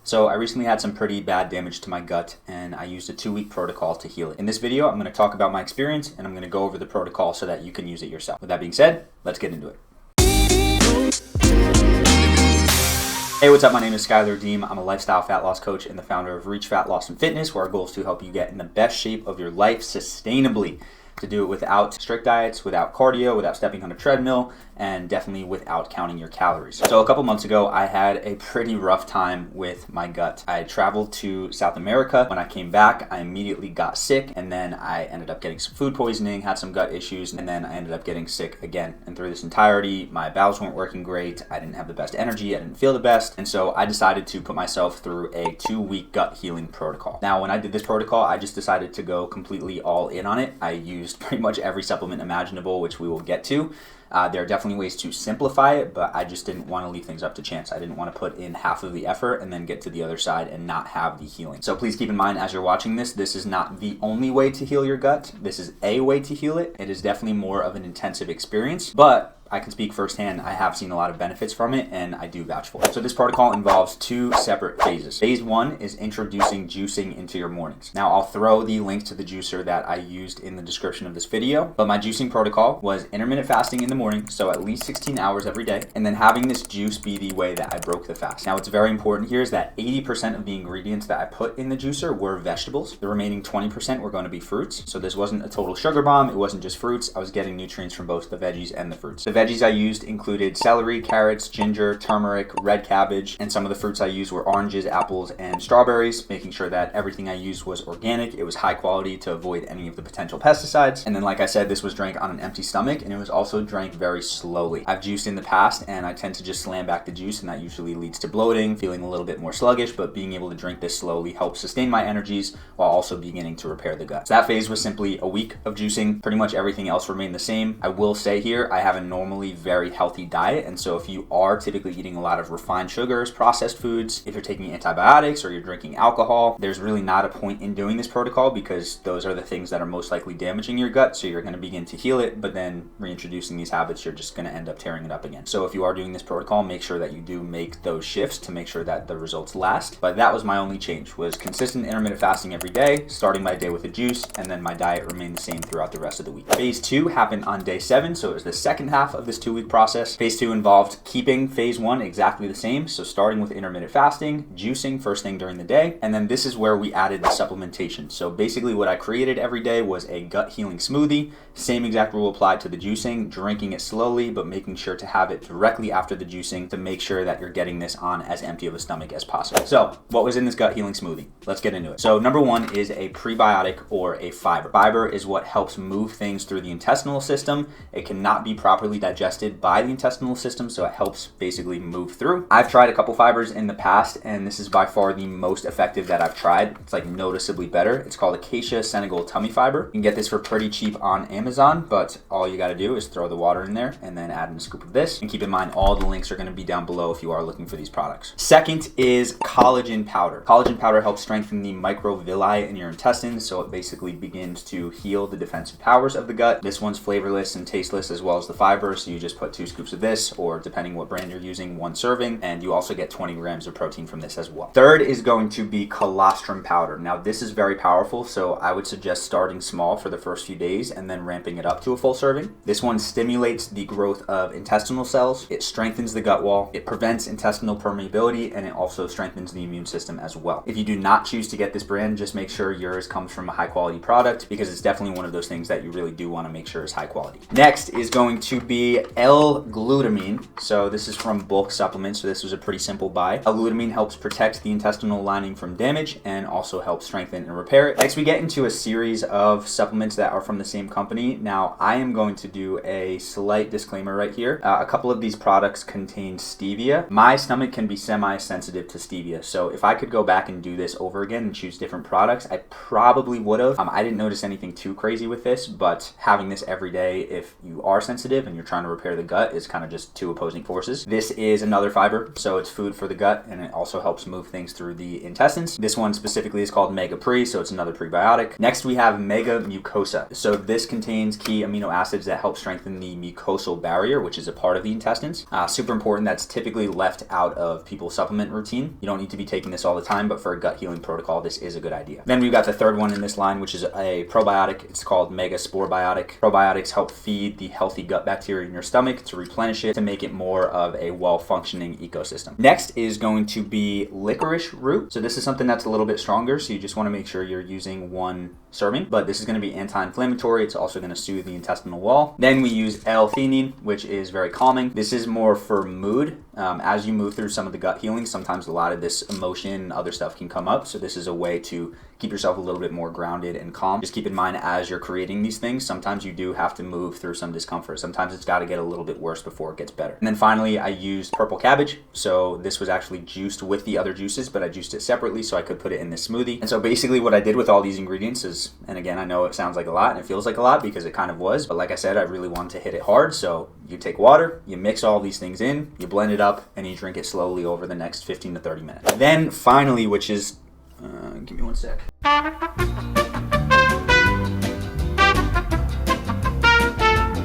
So I recently had some pretty bad damage to my gut and I used a 2-week protocol to heal it. In this video, I'm going to talk about my experience and I'm going to go over the protocol so that you can use it yourself. With that being said, let's get into it. Hey, what's up? My name is Schuyler. I'm a lifestyle fat loss coach and the founder of Reach Fat Loss and Fitness, where our goal is to help you get in the best shape of your life sustainably. To do it without strict diets, without cardio, without stepping on a treadmill, and definitely without counting your calories. So a couple months ago, I had a pretty rough time with my gut. I traveled to South America. When I came back, I immediately got sick, and then I ended up getting some food poisoning, had some gut issues, and then I ended up getting sick again. And through this entirety, my bowels weren't working great. I didn't have the best energy. I didn't feel the best. And so I decided to put myself through a 2-week gut healing protocol. Now, when I did this protocol, I just decided to go completely all in on it. I used pretty much every supplement imaginable, which we will get to. There are definitely ways to simplify it, but I just didn't want to leave things up to chance. I didn't want to put in half of the effort and then get to the other side and not have the healing. So please keep in mind as you're watching this, this is not the only way to heal your gut. This is a way to heal it. It is definitely more of an intensive experience, but I can speak firsthand. I have seen a lot of benefits from it and I do vouch for it. So this protocol involves 2 separate phases. Phase 1 is introducing juicing into your mornings. Now I'll throw the link to the juicer that I used in the description of this video, but my juicing protocol was intermittent fasting in the morning, so at least 16 hours every day, and then having this juice be the way that I broke the fast. Now what's very important here is that 80% of the ingredients that I put in the juicer were vegetables. The remaining 20% were going to be fruits. So this wasn't a total sugar bomb. It wasn't just fruits. I was getting nutrients from both the veggies and the fruits. The veggies I used included celery, carrots, ginger, turmeric, red cabbage, and some of the fruits I used were oranges, apples, and strawberries, making sure that everything I used was organic. It was high quality to avoid any of the potential pesticides. And then, like I said, this was drank on an empty stomach, and it was also drank very slowly. I've juiced in the past, and I tend to just slam back the juice, and that usually leads to bloating, feeling a little bit more sluggish, but being able to drink this slowly helps sustain my energies while also beginning to repair the gut. So that phase was simply a week of juicing. Pretty much everything else remained the same. I will say here, I have a normally very healthy diet, and so if you are typically eating a lot of refined sugars, processed foods, if you're taking antibiotics or you're drinking alcohol, there's really not a point in doing this protocol because those are the things that are most likely damaging your gut. So you're going to begin to heal it, but then reintroducing these habits, you're just going to end up tearing it up again. So if you are doing this protocol, make sure that you do make those shifts to make sure that the results last. But that was my only change, was consistent intermittent fasting every day, starting my day with a juice, and then my diet remained the same throughout the rest of the week. Phase 2 happened on day 7, so it was the second half of this 2-week process. Phase 2 involved keeping phase 1 exactly the same, so starting with intermittent fasting, juicing first thing during the day, and then this is where we added the supplementation. So basically what I created every day was a gut healing smoothie. Same exact rule applied to the juicing, drinking it slowly, but making sure to have it directly after the juicing to make sure that you're getting this on as empty of a stomach as possible. So what was in this gut healing smoothie? Let's get into it. So number 1 is a prebiotic or a fiber. Fiber is what helps move things through the intestinal system. It cannot be properly digested by the intestinal system, so it helps basically move through. I've tried a couple fibers in the past, and this is by far the most effective that I've tried. It's like noticeably better. It's called Acacia Senegal Tummy Fiber. You can get this for pretty cheap on Amazon, but all you got to do is throw the water in there and then add in a scoop of this. And keep in mind, all the links are going to be down below if you are looking for these products. Second is collagen powder. Collagen powder helps strengthen the microvilli in your intestines, so it basically begins to heal the defensive powers of the gut. This one's flavorless and tasteless as well as the fiber, so you just put 2 scoops of this, or depending what brand you're using, 1 serving, and you also get 20 grams of protein from this as well. Third is going to be colostrum powder. Now this is very powerful, so I would suggest starting small for the first few days and then ramping it up to a full serving. This one stimulates the growth of intestinal cells, it strengthens the gut wall, it prevents intestinal permeability, and it also strengthens the immune system as well. If you do not choose to get this brand, just make sure yours comes from a high quality product, because it's definitely one of those things that you really do want to make sure is high quality. Next is going to be L-glutamine. So this is from Bulk Supplements, so this was a pretty simple buy. L-glutamine helps protect the intestinal lining from damage and also helps strengthen and repair it. Next, we get into a series of supplements that are from the same company. Now, I am going to do a slight disclaimer right here. A couple of these products contain stevia. My stomach can be semi-sensitive to stevia, so if I could go back and do this over again and choose different products, I probably would have. I didn't notice anything too crazy with this, but having this every day, if you are sensitive and you're trying to repair the gut is kind of just two opposing forces. This is another fiber, so it's food for the gut, and it also helps move things through the intestines. This one specifically is called Mega Pre, so it's another prebiotic. Next, we have Mega Mucosa. So this contains key amino acids that help strengthen the mucosal barrier, which is a part of the intestines. Super important. That's typically left out of people's supplement routine. You don't need to be taking this all the time, but for a gut healing protocol, this is a good idea. Then we've got the third one in this line, which is a probiotic. It's called Mega Spore Biotic. Probiotics help feed the healthy gut bacteria in your stomach to replenish it, to make it more of a well-functioning ecosystem. Next is going to be licorice root. So this is something that's a little bit stronger, so you just want to make sure you're using 1 serving, but this is going to be anti-inflammatory. It's also going to soothe the intestinal wall. Then we use L-theanine, which is very calming. This is more for mood. As you move through some of the gut healing, sometimes a lot of this emotion and other stuff can come up. So this is a way to keep yourself a little bit more grounded and calm. Just keep in mind, as you're creating these things, sometimes you do have to move through some discomfort. Sometimes it's got to get a little bit worse before it gets better. And then finally, I used purple cabbage. So this was actually juiced with the other juices, but I juiced it separately so I could put it in this smoothie. And so basically what I did with all these ingredients is, and again, I know it sounds like a lot and it feels like a lot because it kind of was, but like I said, I really wanted to hit it hard. So you take water, you mix all these things in, you blend it up, and you drink it slowly over the next 15 to 30 minutes. Then finally, which is, give me one sec.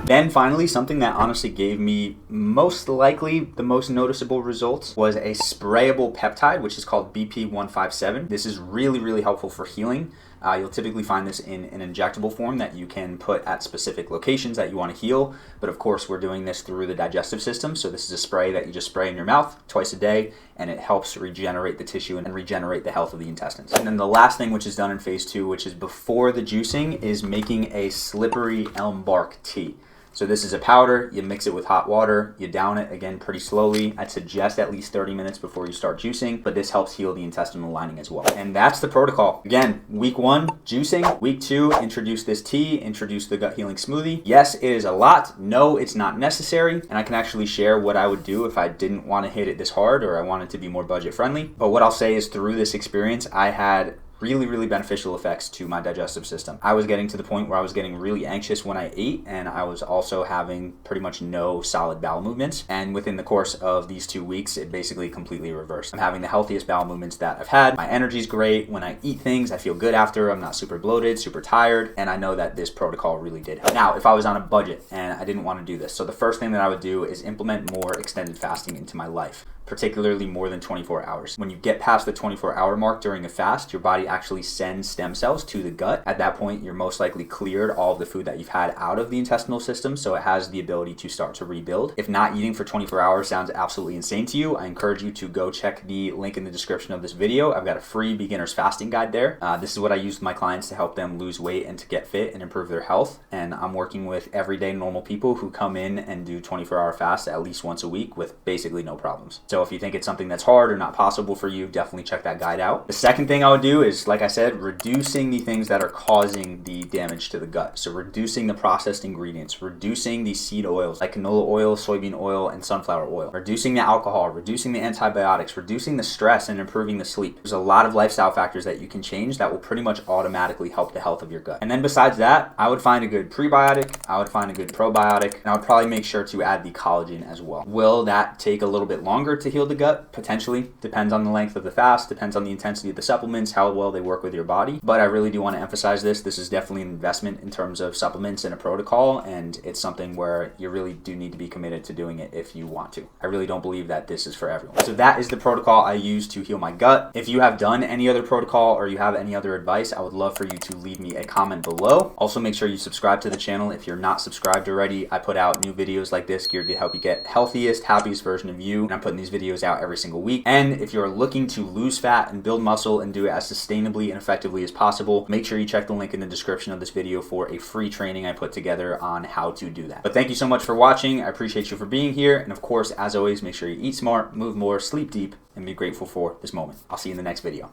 Then finally, something that honestly gave me most likely the most noticeable results was a sprayable peptide, which is called BP157. This is really, really helpful for healing. You'll typically find this in an injectable form that you can put at specific locations that you want to heal. But of course, we're doing this through the digestive system. So this is a spray that you just spray in your mouth twice a day, and it helps regenerate the tissue and regenerate the health of the intestines. And then the last thing, which is done in phase 2, which is before the juicing, is making a slippery elm bark tea. So this is a powder, you mix it with hot water, you down it again pretty slowly. I'd suggest at least 30 minutes before you start juicing, but this helps heal the intestinal lining as well. And that's the protocol. Again, week 1, juicing. Week 2, introduce this tea, introduce the gut healing smoothie. Yes, it is a lot. No, it's not necessary. And I can actually share what I would do if I didn't want to hit it this hard or I wanted to be more budget friendly. But what I'll say is through this experience, I had really, really beneficial effects to my digestive system. I was getting to the point where I was getting really anxious when I ate, and I was also having pretty much no solid bowel movements. And within the course of these 2 weeks, it basically completely reversed. I'm having the healthiest bowel movements that I've had. My energy's great. When I eat things, I feel good after. I'm not super bloated, super tired, and I know that this protocol really did help. Now, if I was on a budget and I didn't want to do this, so the first thing that I would do is implement more extended fasting into my life, particularly more than 24 hours. When you get past the 24-hour mark during a fast, your body actually sends stem cells to the gut. At that point, you're most likely cleared all of the food that you've had out of the intestinal system, so it has the ability to start to rebuild. If not eating for 24 hours sounds absolutely insane to you, I encourage you to go check the link in the description of this video. I've got a free beginner's fasting guide there. This is what I use with my clients to help them lose weight and to get fit and improve their health. And I'm working with everyday normal people who come in and do 24-hour fasts at least once a week with basically no problems. So if you think it's something that's hard or not possible for you, definitely check that guide out. The second thing I would do is, like I said, reducing the things that are causing the damage to the gut. So reducing the processed ingredients, reducing the seed oils like canola oil, soybean oil, and sunflower oil, reducing the alcohol, reducing the antibiotics, reducing the stress, and improving the sleep. There's a lot of lifestyle factors that you can change that will pretty much automatically help the health of your gut. And then besides that, I would find a good prebiotic, I would find a good probiotic, and I would probably make sure to add the collagen as well. Will that take a little bit longer to heal the gut? Potentially. Depends on the length of the fast, depends on the intensity of the supplements, how well they work with your body. But I really do want to emphasize this. This is definitely an investment in terms of supplements and a protocol, and it's something where you really do need to be committed to doing it if you want to. I really don't believe that this is for everyone. So that is the protocol I use to heal my gut. If you have done any other protocol or you have any other advice, I would love for you to leave me a comment below. Also, make sure you subscribe to the channel if you're not subscribed already. I put out new videos like this geared to help you get healthiest, happiest version of you. And I'm putting these videos out every single week. And if you're looking to lose fat and build muscle and do it as sustainably and effectively as possible, make sure you check the link in the description of this video for a free training I put together on how to do that. But thank you so much for watching. I appreciate you for being here. And of course, as always, make sure you eat smart, move more, sleep deep, and be grateful for this moment. I'll see you in the next video.